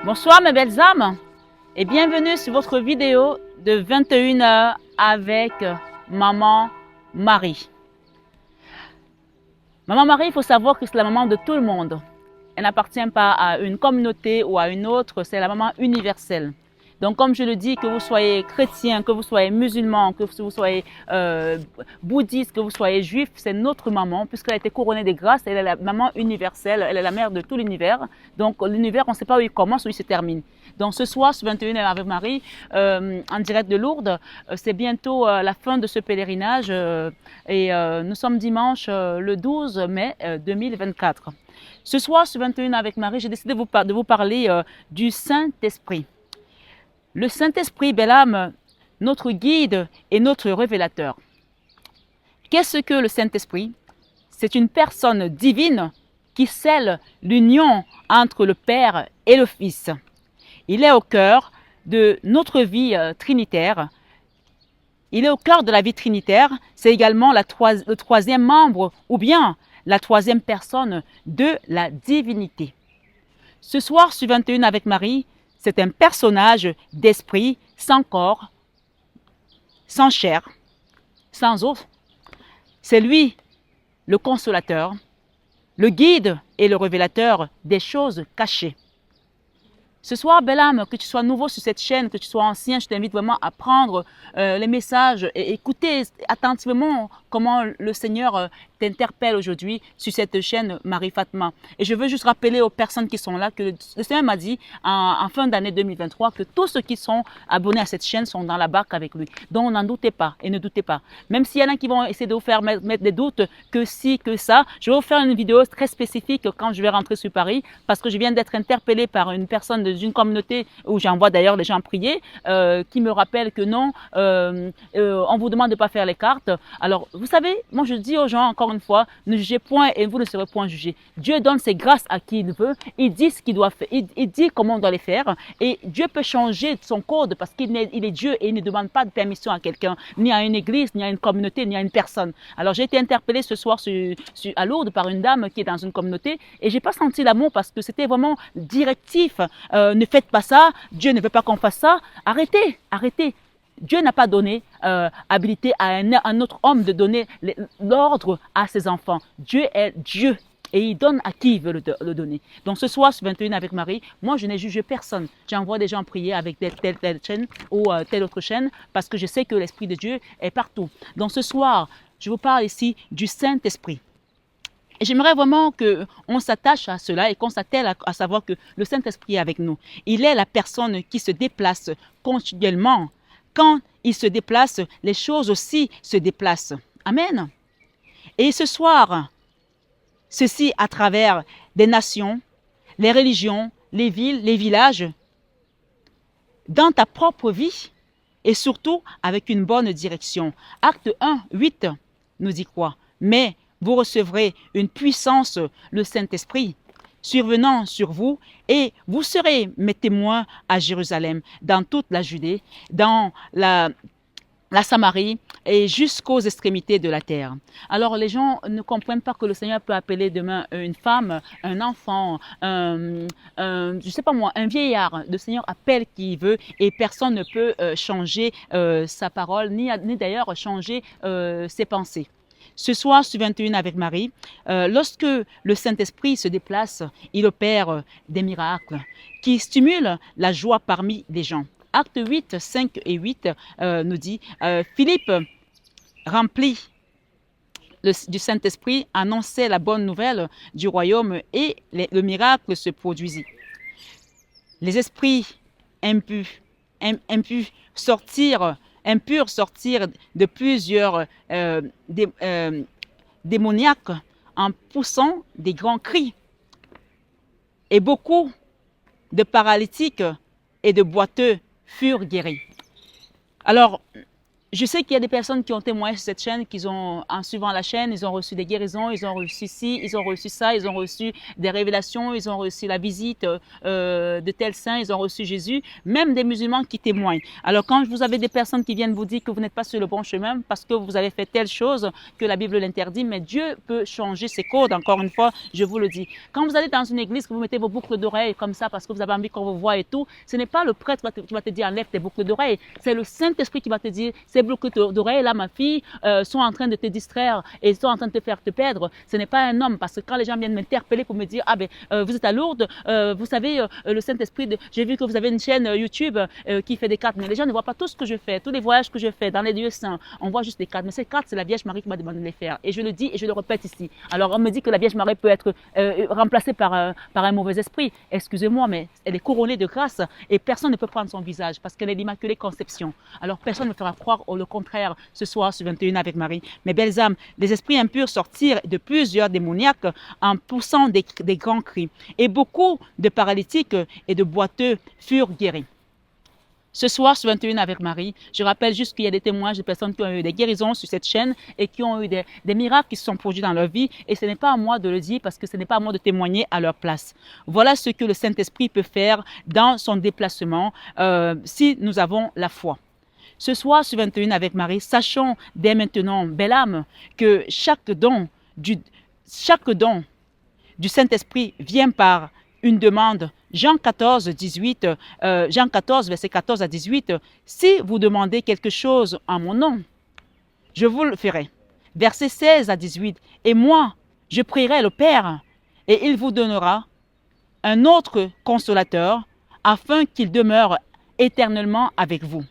Bonsoir mes belles âmes et bienvenue sur votre vidéo de 21 heures avec Maman Marie. Maman Marie, il faut savoir que c'est la maman de tout le monde. Elle n'appartient pas à une communauté ou à une autre, c'est la maman universelle. Donc comme je le dis, que vous soyez chrétien, que vous soyez musulman, que vous soyez bouddhiste, que vous soyez juif, c'est notre maman puisqu'elle a été couronnée des grâces, elle est la maman universelle, elle est la mère de tout l'univers. Donc l'univers, on ne sait pas où il commence, où il se termine. Donc ce soir, sur 21 heures avec Marie, en direct de Lourdes, c'est bientôt la fin de ce pèlerinage et nous sommes dimanche le 12 mai 2024. Ce soir, sur 21 avec Marie, j'ai décidé de vous parler du Saint-Esprit. Le Saint-Esprit, belle âme, notre guide et notre révélateur. Qu'est-ce que le Saint-Esprit? C'est une personne divine qui scelle l'union entre le Père et le Fils. Il est au cœur de notre vie trinitaire. Il est au cœur de la vie trinitaire. C'est également le troisième membre ou bien la troisième personne de la divinité. Ce soir, sur 21 avec Marie, c'est un personnage d'esprit sans corps, sans chair, sans os. C'est lui le consolateur, le guide et le révélateur des choses cachées. Ce soir, belle âme, que tu sois nouveau sur cette chaîne, que tu sois ancien, je t'invite vraiment à prendre les messages et écouter attentivement comment le Seigneur t'interpelle aujourd'hui sur cette chaîne Marie Fatma. Et je veux juste rappeler aux personnes qui sont là que le Seigneur m'a dit en fin d'année 2023 que tous ceux qui sont abonnés à cette chaîne sont dans la barque avec lui. Donc n'en doutez pas et ne doutez pas. Même s'il y en a qui vont essayer de vous faire mettre des doutes que si, que ça, je vais vous faire une vidéo très spécifique quand je vais rentrer sur Paris parce que je viens d'être interpellée par une personne d'une communauté où j'envoie d'ailleurs les gens prier qui me rappelle que non, on vous demande de ne pas faire les cartes. Alors, vous savez, moi je dis aux gens encore une fois, ne jugez point et vous ne serez point jugés. Dieu donne ses grâces à qui il veut, il dit ce qu'il doit faire, il dit comment on doit les faire et Dieu peut changer son code parce qu'il est Dieu et il ne demande pas de permission à quelqu'un, ni à une église, ni à une communauté, ni à une personne. Alors j'ai été interpellée ce soir à Lourdes par une dame qui est dans une communauté et j'ai pas senti l'amour parce que c'était vraiment directif. Ne faites pas ça, Dieu ne veut pas qu'on fasse ça. Arrêtez, arrêtez. Dieu n'a pas donné habilité à un autre homme de donner l'ordre à ses enfants. Dieu est Dieu et il donne à qui il veut le donner. Donc ce soir, sur 21 avec Marie, moi je n'ai jugé personne. J'envoie des gens prier avec telle chaîne ou telle autre chaîne parce que je sais que l'Esprit de Dieu est partout. Donc ce soir, je vous parle ici du Saint-Esprit. Et j'aimerais vraiment qu'on s'attache à cela et qu'on s'attelle à savoir que le Saint-Esprit est avec nous. Il est la personne qui se déplace continuellement. Quand il se déplace, les choses aussi se déplacent. Amen. Et ce soir, ceci à travers des nations, les religions, les villes, les villages, dans ta propre vie et surtout avec une bonne direction. Acte 1, 8 nous dit quoi? Mais vous recevrez une puissance, le Saint-Esprit, survenant sur vous, et vous serez mes témoins à Jérusalem, dans toute la Judée, dans la Samarie et jusqu'aux extrémités de la terre. Alors les gens ne comprennent pas que le Seigneur peut appeler demain une femme, un enfant, je sais pas moi, un vieillard. Le Seigneur appelle qui il veut et personne ne peut changer sa parole, ni d'ailleurs changer ses pensées. Ce soir, sur 21 avec Marie, lorsque le Saint-Esprit se déplace, il opère des miracles qui stimulent la joie parmi les gens. Acte 8, 5 et 8 nous dit, Philippe, rempli du Saint-Esprit, annonçait la bonne nouvelle du royaume et le miracle se produisit. Les esprits impurs sortirent de plusieurs démoniaques en poussant des grands cris. Et beaucoup de paralytiques et de boiteux furent guéris. Alors, Je sais qu'il y a des personnes qui ont témoigné sur cette chaîne, en suivant la chaîne, ils ont reçu des guérisons, ils ont reçu ci, ils ont reçu ça, ils ont reçu des révélations, ils ont reçu la visite de tels saints, ils ont reçu Jésus, même des musulmans qui témoignent. Alors quand vous avez des personnes qui viennent vous dire que vous n'êtes pas sur le bon chemin parce que vous avez fait telle chose, que la Bible l'interdit, mais Dieu peut changer ses codes, encore une fois, je vous le dis. Quand vous allez dans une église, que vous mettez vos boucles d'oreilles comme ça parce que vous avez envie qu'on vous voit et tout, ce n'est pas le prêtre qui va te dire enlève tes boucles d'oreilles, c'est le Saint-Esprit qui va te dire ces boucles d'oreilles là, ma fille, sont en train de te distraire et sont en train de te faire te perdre. Ce n'est pas un homme, parce que quand les gens viennent m'interpeller pour me dire ah ben vous êtes à Lourdes, vous savez le Saint-Esprit, j'ai vu que vous avez une chaîne YouTube qui fait des cartes, mais les gens ne voient pas tout ce que je fais, tous les voyages que je fais dans les lieux saints, on voit juste des cartes, mais ces cartes c'est la Vierge Marie qui m'a demandé de les faire et je le dis et je le répète ici. Alors on me dit que la Vierge Marie peut être remplacée par un mauvais esprit, excusez-moi, mais elle est couronnée de grâce et personne ne peut prendre son visage parce qu'elle est l'Immaculée Conception. Alors personne ne me fera croire au contraire ce soir sur 21 avec Marie. Mes belles âmes, les esprits impurs sortirent de plusieurs démoniaques en poussant des grands cris. Et beaucoup de paralytiques et de boiteux furent guéris. Ce soir, sur 21 avec Marie, je rappelle juste qu'il y a des témoignages de personnes qui ont eu des guérisons sur cette chaîne et qui ont eu des miracles qui se sont produits dans leur vie. Et ce n'est pas à moi de le dire parce que ce n'est pas à moi de témoigner à leur place. Voilà ce que le Saint-Esprit peut faire dans son déplacement si nous avons la foi. Ce soir, sur 21 avec Marie, sachons dès maintenant, belle âme, que chaque don du Saint-Esprit vient par une demande. Jean 14, 18, Jean 14, verset 14 à 18, si vous demandez quelque chose en mon nom, je vous le ferai. Verset 16 à 18, et moi, je prierai le Père, et il vous donnera un autre consolateur, afin qu'il demeure éternellement avec vous.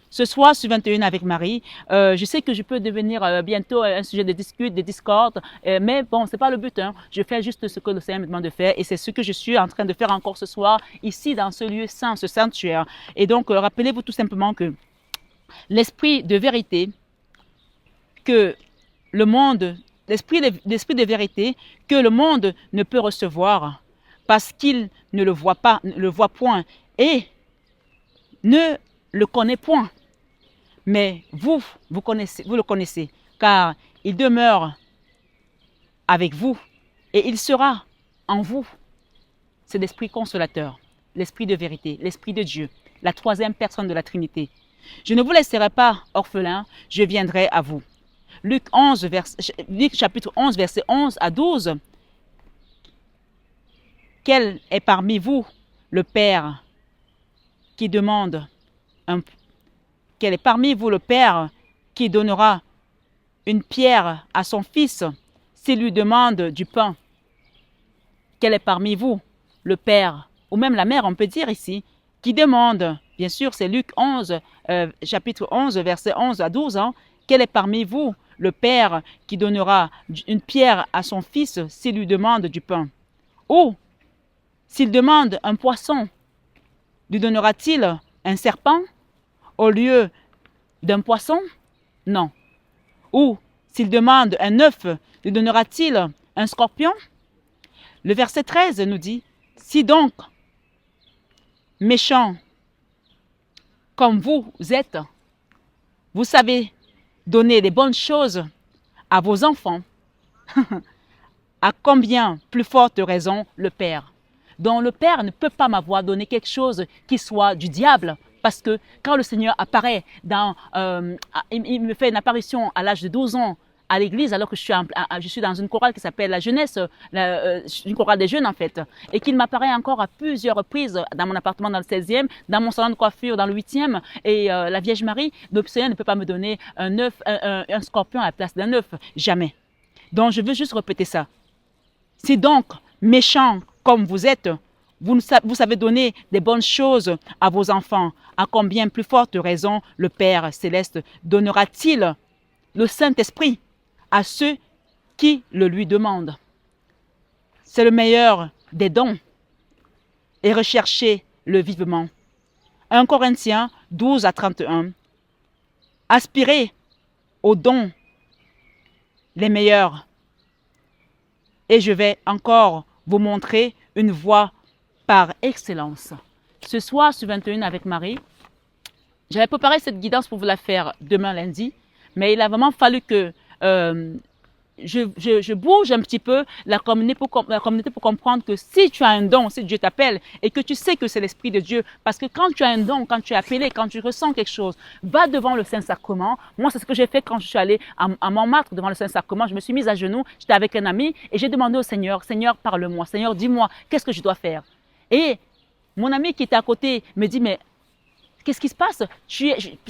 Ce soir, sur 21 avec Marie, je sais que je peux devenir bientôt un sujet de discute, de discorde, mais bon, c'est pas le but. Hein. Je fais juste ce que le Seigneur me demande de faire et c'est ce que je suis en train de faire encore ce soir, ici dans ce lieu saint, ce sanctuaire. Et donc, rappelez-vous tout simplement que l'esprit de vérité que le monde, l'esprit de vérité que le monde ne peut recevoir parce qu'il ne le voit pas, ne le voit point et ne le connaît point. Mais vous le connaissez, car il demeure avec vous et il sera en vous. C'est l'Esprit consolateur, l'Esprit de vérité, l'Esprit de Dieu, la troisième personne de la Trinité. Je ne vous laisserai pas orphelins, je viendrai à vous. Luc chapitre 11, verset 11 à 12. Quel est parmi vous le Père qui demande quel est parmi vous le Père qui donnera une pierre à son fils s'il lui demande du pain? Quel est parmi vous le Père, ou même la mère, on peut dire ici, qui demande, bien sûr c'est Luc 11, chapitre 11, verset 11 à 12, hein, quel est parmi vous le Père qui donnera une pierre à son fils s'il lui demande du pain? Ou s'il demande un poisson, lui donnera-t-il un serpent au lieu d'un poisson? Non. Ou s'il demande un œuf, lui donnera-t-il un scorpion? Le verset 13 nous dit, si donc, méchants comme vous êtes, vous savez donner les bonnes choses à vos enfants, à combien plus forte raison le Père? Donc le Père ne peut pas m'avoir donné quelque chose qui soit du diable. Parce que quand le Seigneur apparaît, il me fait une apparition à l'âge de 12 ans à l'église, alors que je suis dans une chorale qui s'appelle la jeunesse, une chorale des jeunes en fait, et qu'il m'apparaît encore à plusieurs reprises dans mon appartement dans le 16e, dans mon salon de coiffure dans le 8e, et la Vierge Marie, le Seigneur ne peut pas me donner un scorpion à la place d'un œuf, jamais. Donc je veux juste répéter ça. Si donc, méchants comme vous êtes, vous savez donner des bonnes choses à vos enfants, à combien plus forte raison le Père céleste donnera-t-il le Saint-Esprit à ceux qui le lui demandent? C'est le meilleur des dons et recherchez-le vivement. 1 Corinthiens 12 à 31. Aspirez aux dons les meilleurs et je vais encore vous montrer une voie par excellence. Ce soir, sur 21 avec Marie, J'avais préparé cette guidance pour vous la faire demain lundi, mais il a vraiment fallu que je bouge un petit peu la communauté pour comprendre que si tu as un don, si Dieu t'appelle et que tu sais que c'est l'Esprit de Dieu, parce que quand tu as un don, quand tu es appelé, quand tu ressens quelque chose, va devant le Saint-Sacrement. Moi, c'est ce que j'ai fait quand je suis allée à Montmartre devant le Saint-Sacrement. Je me suis mise à genoux, j'étais avec un ami et j'ai demandé au Seigneur, Seigneur, parle-moi, Seigneur, dis-moi, qu'est-ce que je dois faire? Et mon ami qui était à côté me dit, mais qu'est-ce qui se passe?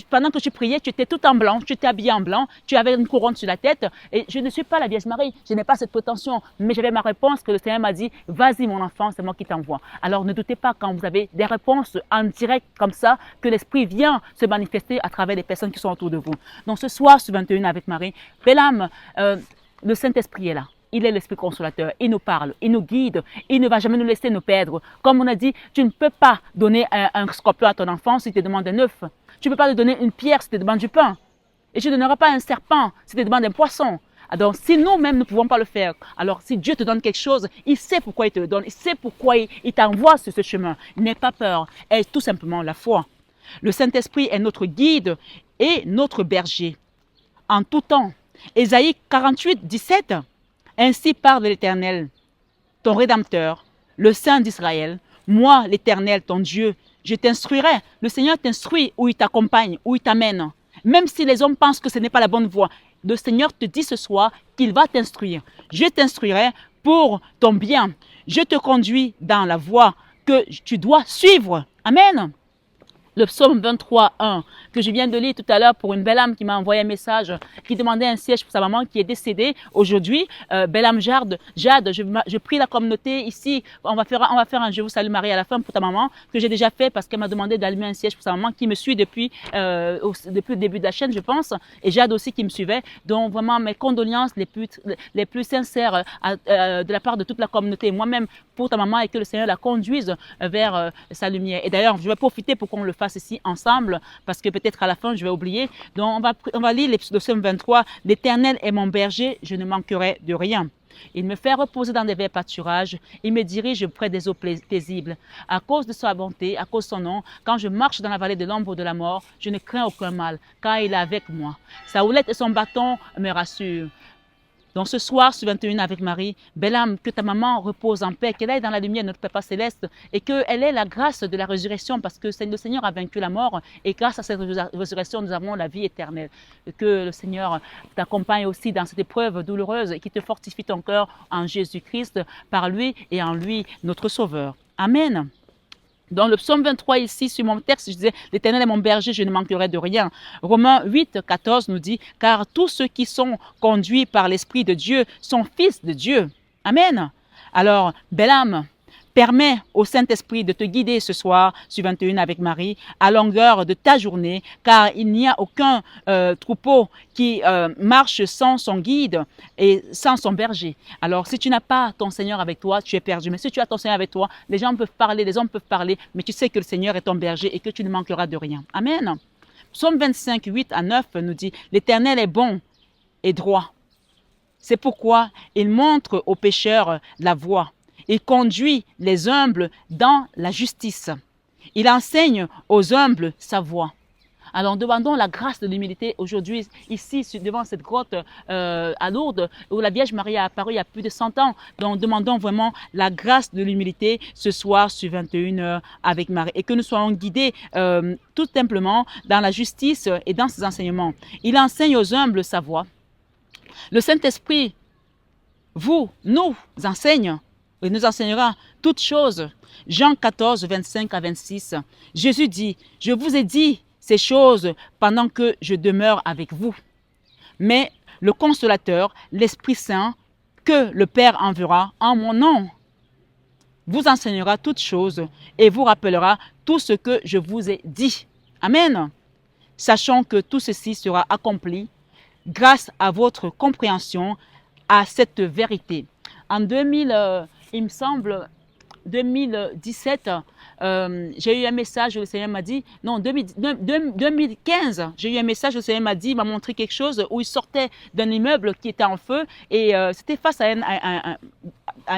Pendant que tu priais, tu étais tout en blanc, tu étais habillé en blanc, tu avais une couronne sur la tête. Et je ne suis pas la Vierge Marie, je n'ai pas cette prétention. Mais j'avais ma réponse que le Seigneur m'a dit, vas-y mon enfant, c'est moi qui t'envoie. Alors ne doutez pas quand vous avez des réponses en direct comme ça, que l'Esprit vient se manifester à travers les personnes qui sont autour de vous. Donc ce soir, sur 21 avec Marie, belle âme, le Saint-Esprit est là. Il est l'Esprit consolateur, il nous parle, il nous guide, il ne va jamais nous laisser nous perdre. Comme on a dit, tu ne peux pas donner un scorpion à ton enfant si tu te demandes un œuf. Tu ne peux pas lui donner une pierre si tu te demandes du pain. Et tu ne donneras pas un serpent si tu te demandes un poisson. Alors, si nous-mêmes ne pouvons pas le faire, alors si Dieu te donne quelque chose, il sait pourquoi il te le donne, il sait pourquoi il t'envoie sur ce chemin. N'aie pas peur, aie tout simplement la foi. Le Saint-Esprit est notre guide et notre berger en tout temps. Ésaïe 48, 17. Ainsi parle l'Éternel, ton Rédempteur, le Saint d'Israël. Moi, l'Éternel, ton Dieu, je t'instruirai. Le Seigneur t'instruit où il t'accompagne, où il t'amène. Même si les hommes pensent que ce n'est pas la bonne voie, le Seigneur te dit ce soir qu'il va t'instruire. Je t'instruirai pour ton bien. Je te conduis dans la voie que tu dois suivre. Amen. Le psaume 23, 1, que je viens de lire tout à l'heure pour une belle âme qui m'a envoyé un message, qui demandait un siège pour sa maman qui est décédée aujourd'hui. Belle âme Jade, je prie la communauté ici. On va faire un Je vous salue Marie à la fin pour ta maman, que j'ai déjà fait parce qu'elle m'a demandé d'allumer un siège pour sa maman qui me suit depuis le début de la chaîne, je pense. Et Jade aussi qui me suivait. Donc vraiment mes condoléances les plus sincères de la part de toute la communauté. Moi-même pour ta maman et que le Seigneur la conduise vers sa lumière. Et d'ailleurs, je vais profiter pour qu'on le fasse ici ensemble, parce que peut-être à la fin, je vais oublier. Donc, on va lire le psaume 23. L'Éternel est mon berger, je ne manquerai de rien. Il me fait reposer dans des verts pâturages. Il me dirige près des eaux paisibles. À cause de sa bonté, à cause de son nom, quand je marche dans la vallée de l'ombre de la mort, je ne crains aucun mal, car il est avec moi. Sa houlette et son bâton me rassurent. Donc ce soir, sur 21 avec Marie, belle âme, que ta maman repose en paix, qu'elle aille dans la lumière de notre Papa Céleste et qu'elle ait la grâce de la résurrection parce que le Seigneur a vaincu la mort et grâce à cette résurrection, nous avons la vie éternelle. Que le Seigneur t'accompagne aussi dans cette épreuve douloureuse et qui te fortifie ton cœur en Jésus-Christ, par lui et en lui, notre Sauveur. Amen. Dans le psaume 23 ici, sur mon texte, je disais, l'Éternel est mon berger, je ne manquerai de rien. Romains 8, 14 nous dit, car tous ceux qui sont conduits par l'Esprit de Dieu sont fils de Dieu. Amen. Alors, belle âme, permets au Saint-Esprit de te guider ce soir sur 21 avec Marie à longueur de ta journée, car il n'y a aucun troupeau qui marche sans son guide et sans son berger. Alors, si tu n'as pas ton Seigneur avec toi, tu es perdu. Mais si tu as ton Seigneur avec toi, les gens peuvent parler, les hommes peuvent parler, mais tu sais que le Seigneur est ton berger et que tu ne manqueras de rien. Amen. Psaume 25, 8 à 9 nous dit, l'Éternel est bon et droit. C'est pourquoi il montre aux pécheurs la voie. Il conduit les humbles dans la justice. Il enseigne aux humbles sa voie. Alors, demandons la grâce de l'humilité aujourd'hui, ici, devant cette grotte à Lourdes, où la Vierge Marie a apparu il y a plus de 100 ans. Donc, demandons vraiment la grâce de l'humilité ce soir sur 21 heures avec Marie. Et que nous soyons guidés tout simplement dans la justice et dans ses enseignements. Il enseigne aux humbles sa voie. Le Saint-Esprit, nous enseigne. Il nous enseignera toutes choses. Jean 14, 25 à 26. Jésus dit, je vous ai dit ces choses pendant que je demeure avec vous. Mais le consolateur, l'Esprit Saint, que le Père enverra en mon nom, vous enseignera toutes choses et vous rappellera tout ce que je vous ai dit. Amen. Sachant que tout ceci sera accompli grâce à votre compréhension à cette vérité. En 2017, j'ai eu un message, le Seigneur m'a dit, non, 2015, j'ai eu un message, le Seigneur m'a dit, il m'a montré quelque chose où il sortait d'un immeuble qui était en feu et c'était face à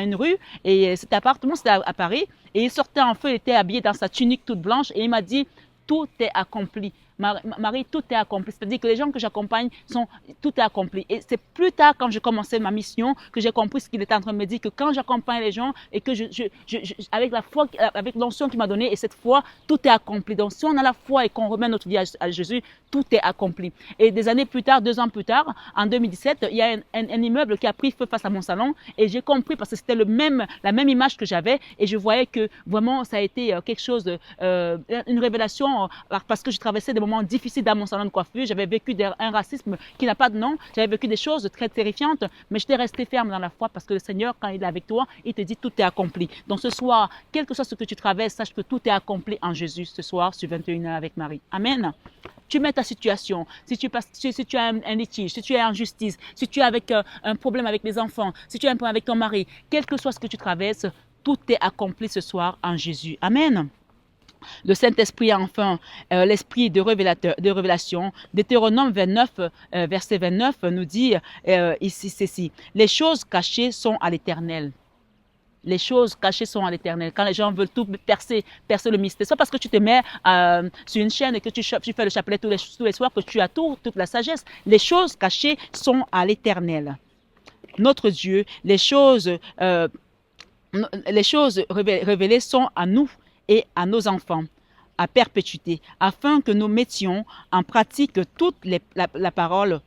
une rue et cet appartement, c'était à Paris et il sortait en feu, il était habillé dans sa tunique toute blanche et il m'a dit, tout est accompli. Marie, tout est accompli. C'est-à-dire que les gens que j'accompagne, tout est accompli. Et c'est plus tard, quand j'ai commencé ma mission, que j'ai compris ce qu'il était en train de me dire, que quand j'accompagne les gens et que avec la foi, avec l'onction qu'il m'a donnée, et cette foi, tout est accompli. Donc, si on a la foi et qu'on remet notre vie à Jésus, tout est accompli. Et des années plus tard, 2 ans plus tard, en 2017, il y a un immeuble qui a pris feu face à mon salon et j'ai compris parce que c'était la même image que j'avais et je voyais que vraiment ça a été quelque chose, une révélation parce que je traversais des moments difficiles dans mon salon de coiffure. J'avais vécu un racisme qui n'a pas de nom. J'avais vécu des choses très terrifiantes, mais j'étais restée ferme dans la foi parce que le Seigneur, quand il est avec toi, il te dit tout est accompli. Donc ce soir, quel que soit ce que tu traverses, sache que tout est accompli en Jésus ce soir sur 21h avec Marie. Amen. Tu mets ta situation, si tu as un litige, si tu es en justice, si tu as un problème avec les enfants, si tu as un problème avec ton mari, quel que soit ce que tu traverses, tout est accompli ce soir en Jésus. Amen. Le Saint-Esprit a enfin l'esprit de révélation. Deutéronome 29, verset 29 nous dit ici ceci. Les choses cachées sont à l'Éternel. Les choses cachées sont à l'Éternel. Quand les gens veulent tout percer le mystère, c'est pas parce que tu te mets sur une chaîne et que tu fais le chapelet tous les soirs que tu as toute la sagesse. Les choses cachées sont à l'Éternel. Notre Dieu, les choses révélées sont à nous et à nos enfants, à perpétuité, afin que nous mettions en pratique toutes les paroles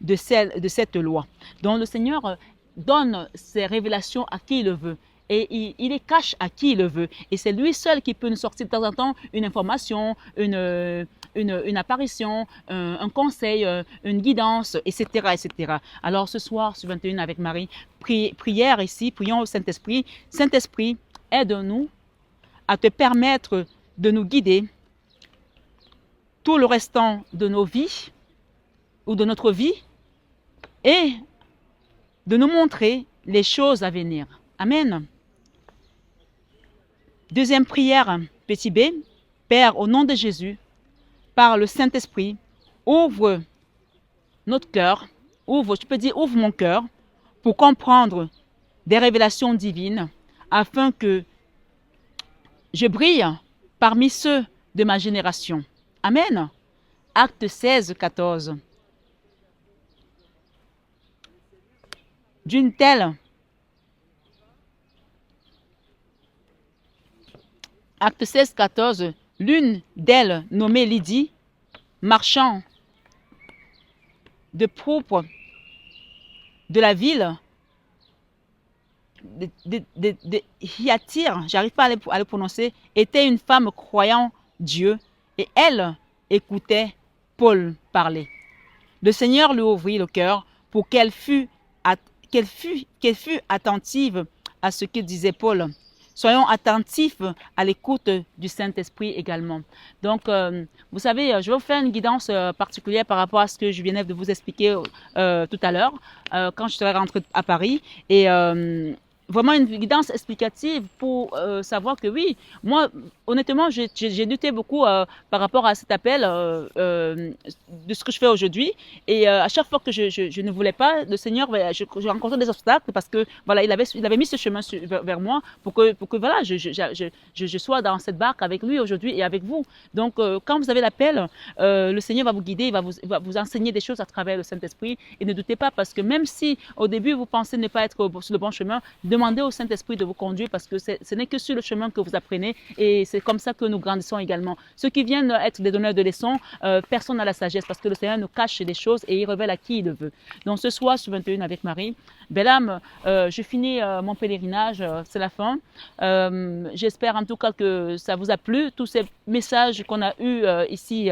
de cette loi. Donc le Seigneur donne ses révélations à qui il le veut. Et il les cache à qui il le veut. Et c'est lui seul qui peut nous sortir de temps en temps une information, une apparition, un conseil, une guidance, etc., etc. Alors ce soir, sur 21 avec Marie, prière ici, prions au Saint-Esprit. Saint-Esprit, aide-nous à te permettre de nous guider tout le restant de nos vies ou de notre vie et de nous montrer les choses à venir. Amen. Deuxième prière, petit b. Père, au nom de Jésus, par le Saint-Esprit, ouvre notre cœur, tu peux dire ouvre mon cœur pour comprendre des révélations divines afin que je brille parmi ceux de ma génération. Amen. Acte 16, 14. D'une telle Acte 16, 14, l'une d'elles, nommée Lydie, marchand de pourpre de la ville de Hyatire, j'arrive pas à le prononcer, était une femme croyant Dieu et elle écoutait Paul parler. Le Seigneur lui ouvrit le cœur pour qu'elle fût attentive à ce que disait Paul. Soyons attentifs à l'écoute du Saint-Esprit également. Donc, vous savez, je vais vous faire une guidance particulière par rapport à ce que je venais de vous expliquer tout à l'heure, quand je serai rentrée à Paris. Et vraiment une guidance explicative pour savoir que oui, moi, honnêtement, j'ai douté beaucoup par rapport à cet appel de ce que je fais aujourd'hui. Et à chaque fois que je ne voulais pas, le Seigneur, je rencontrais des obstacles parce que voilà, il avait mis ce chemin vers moi pour que voilà, je sois dans cette barque avec lui aujourd'hui et avec vous. Donc, quand vous avez l'appel, le Seigneur va vous guider, il va vous enseigner des choses à travers le Saint-Esprit. Et ne doutez pas parce que même si au début vous pensez ne pas être sur le bon chemin, demandez au Saint-Esprit de vous conduire parce que ce n'est que sur le chemin que vous apprenez et c'est comme ça que nous grandissons également. Ceux qui viennent être des donneurs de leçons, personne n'a la sagesse parce que le Seigneur nous cache des choses et il révèle à qui il le veut. Donc ce soir, sur 21 avec Marie, belle âme, je finis mon pèlerinage, c'est la fin. J'espère en tout cas que ça vous a plu, tous ces messages qu'on a eus ici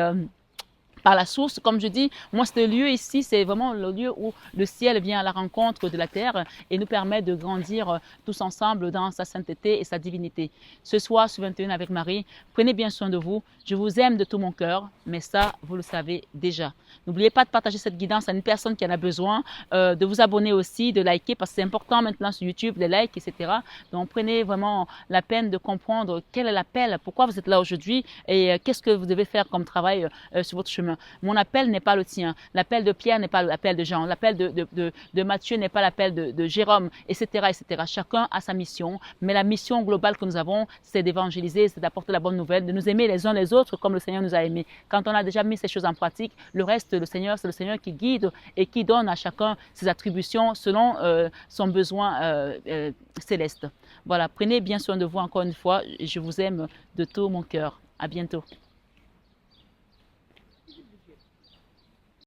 par la source. Comme je dis, moi, ce lieu ici, c'est vraiment le lieu où le ciel vient à la rencontre de la terre et nous permet de grandir tous ensemble dans sa sainteté et sa divinité. Ce soir, sur 21 avec Marie, prenez bien soin de vous. Je vous aime de tout mon cœur, mais ça, vous le savez déjà. N'oubliez pas de partager cette guidance à une personne qui en a besoin, de vous abonner aussi, de liker, parce que c'est important maintenant sur YouTube, les likes, etc. Donc, prenez vraiment la peine de comprendre quel est l'appel, pourquoi vous êtes là aujourd'hui et qu'est-ce que vous devez faire comme travail sur votre chemin. même. Mon appel n'est pas le tien. L'appel de Pierre n'est pas l'appel de Jean. L'appel de Matthieu n'est pas l'appel de Jérôme, etc., etc. Chacun a sa mission, mais la mission globale que nous avons, c'est d'évangéliser, c'est d'apporter la bonne nouvelle, de nous aimer les uns les autres comme le Seigneur nous a aimés. Quand on a déjà mis ces choses en pratique, le reste, le Seigneur, c'est le Seigneur qui guide et qui donne à chacun ses attributions selon son besoin céleste. Voilà, prenez bien soin de vous encore une fois. Je vous aime de tout mon cœur. À bientôt.